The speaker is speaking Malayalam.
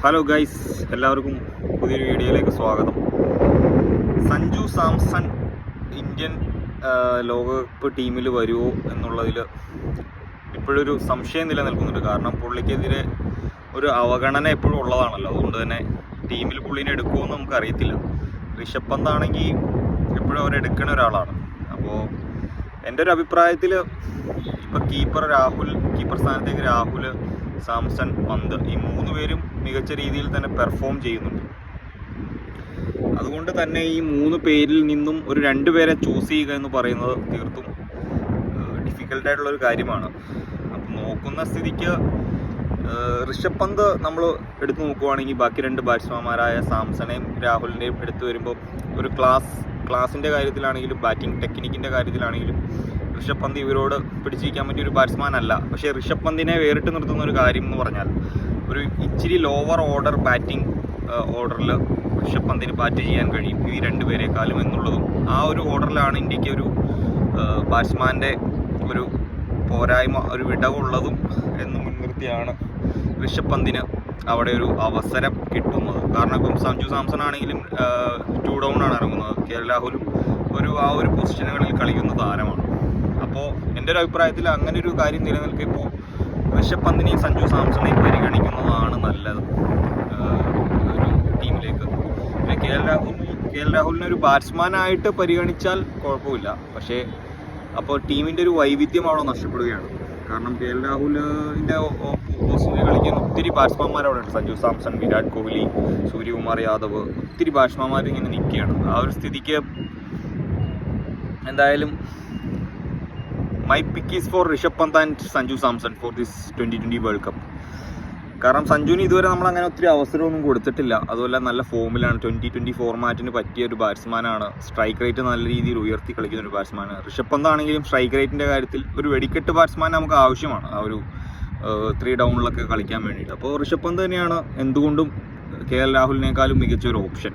ഹലോ ഗൈസ്, എല്ലാവർക്കും പുതിയൊരു വീഡിയോയിലേക്ക് സ്വാഗതം. സഞ്ജു സാംസൺ ഇന്ത്യൻ ലോകകപ്പ് ടീമിൽ വരുമോ എന്നുള്ളതിൽ ഇപ്പോഴൊരു സംശയം നിലനിൽക്കുന്നുണ്ട്. കാരണം പുള്ളിക്കെതിരെ ഒരു അവഗണന എപ്പോഴും ഉള്ളതാണല്ലോ. അതുകൊണ്ട് തന്നെ ടീമിൽ പുള്ളിനെ എടുക്കുമെന്ന് നമുക്കറിയത്തില്ല. ഋഷഭ് പന്ത് ആണെങ്കിൽ എപ്പോഴും അവരെടുക്കുന്ന ഒരാളാണ്. അപ്പോൾ എൻ്റെ ഒരു അഭിപ്രായത്തിൽ ഇപ്പോൾ കീപ്പർ സ്ഥാനത്തേക്ക് രാഹുൽ, സാംസൺ, പന്ത് ഈ 3 പേരും മികച്ച രീതിയിൽ തന്നെ പെർഫോം ചെയ്യുന്നുണ്ട്. അതുകൊണ്ട് തന്നെ ഈ 3 പേരിൽ നിന്നും ഒരു 2 പേരെ ചൂസ് ചെയ്യുക എന്ന് പറയുന്നത് തീർത്തും ഡിഫിക്കൽട്ടായിട്ടുള്ളൊരു കാര്യമാണ്. അപ്പം നോക്കുന്ന സ്ഥിതിക്ക് ഋഷഭ് പന്ത് നമ്മൾ എടുത്തു നോക്കുവാണെങ്കിൽ ബാക്കി 2 ബാറ്റ്സ്മാൻമാരായ സാംസണെയും രാഹുലിൻ്റെയും എടുത്തു വരുമ്പോൾ ഒരു ക്ലാസിൻ്റെ കാര്യത്തിലാണെങ്കിലും ബാറ്റിംഗ് ടെക്നിക്കിൻ്റെ കാര്യത്തിലാണെങ്കിലും ഋഷഭ് പന്ത് ഇവരോട് പിടിച്ചിരിക്കാൻ പറ്റിയ ഒരു ബാറ്റ്സ്മാൻ അല്ല. പക്ഷേ ഋഷഭ് പന്തിനെ വേറിട്ട് നിർത്തുന്ന ഒരു കാര്യം എന്ന് പറഞ്ഞാൽ ഒരു ഇച്ചിരി ലോവർ ഓർഡർ ബാറ്റിംഗ് ഓർഡറിൽ ഋഷഭ് പന്തിന് ബാറ്റ് ചെയ്യാൻ കഴിയും ഈ 2 പേരെക്കാളും എന്നുള്ളതും ആ ഒരു ഓർഡറിലാണ് ഇന്ത്യക്ക് ഒരു ബാറ്റ്സ്മാൻ്റെ ഒരു പോരായ്മ, ഒരു വിടവുള്ളതും എന്ന് മുൻനിർത്തിയാണ് ഋഷഭ് പന്തിന് അവിടെ ഒരു അവസരം കിട്ടുന്നത്. കാരണം ഇപ്പം സഞ്ജു സാംസൺ ആണെങ്കിലും 2 ഡൗൺ ആണ് ഇറങ്ങുന്നത്. രാഹുലും ആ ഒരു പൊസിഷനുകളിൽ കളിക്കുന്ന താരമാണ്. അപ്പോൾ എൻ്റെ ഒരു അഭിപ്രായത്തിൽ അങ്ങനെ ഒരു കാര്യം നിലനിൽക്കുമ്പോൾ ഋഷഭ് പന്തിനെയും സഞ്ജു സാംസണെയും പരിഗണിക്കുന്നതാണ് നല്ലത് ഒരു ടീമിലേക്ക്. കെ എൽ രാഹുലിനെ ഒരു ബാറ്റ്സ്മാനായിട്ട് പരിഗണിച്ചാൽ കുഴപ്പമില്ല. പക്ഷേ അപ്പോൾ ടീമിൻ്റെ ഒരു വൈവിധ്യം അവിടെ നഷ്ടപ്പെടുകയാണ്. കാരണം കെ എൽ രാഹുലിൻ്റെ ഓപ്പോസിറ്റ് കളിക്കുന്ന ഒത്തിരി ബാറ്റ്സ്മാൻമാർ അവിടെ ഉണ്ട്. സഞ്ജു സാംസൺ, വിരാട് കോഹ്ലി, സൂര്യകുമാർ യാദവ്, ഒത്തിരി ബാറ്റ്സ്മാൻമാർ ഇങ്ങനെ നിൽക്കുകയാണ്. ആ ഒരു സ്ഥിതിക്ക് എന്തായാലും my pick is for Rishabh Pant and Sanju Samson for this 2020 world cup. കാരണം സഞ്ജുവിന് ഇതുവരെ നമ്മൾ അങ്ങനെ ഒത്തിരി അവസരമൊന്നും കൊടുത്തിട്ടില്ല. അതുപോലെ നല്ല ഫോമിലാണ്. 2020 ഫോർമാറ്റിന് പറ്റിയ ഒരു ബാറ്റ്സ്മാനാണ്. സ്ട്രൈക്ക് റേറ്റ് നല്ല രീതിയിൽ ഉയർത്തി കളിക്കുന്ന ഒരു ബാറ്റ്സ്മാനാണ്. ഋഷഭ് പന്ത് ആണെങ്കിലും സ്ട്രൈക്ക് റേറ്റിൻ്റെ കാര്യത്തിൽ ഒരു വെടിക്കെട്ട് ബാറ്റ്സ്മാൻ നമുക്ക് ആവശ്യമാണ് ആ ഒരു 3 ഡൗണിലൊക്കെ കളിക്കാൻ വേണ്ടിയിട്ട്. അപ്പോൾ ഋഷഭ് പന്ത് തന്നെയാണ് എന്തുകൊണ്ടും കെ എൽ രാഹുലിനേക്കാളും മികച്ചൊരു ഓപ്ഷൻ.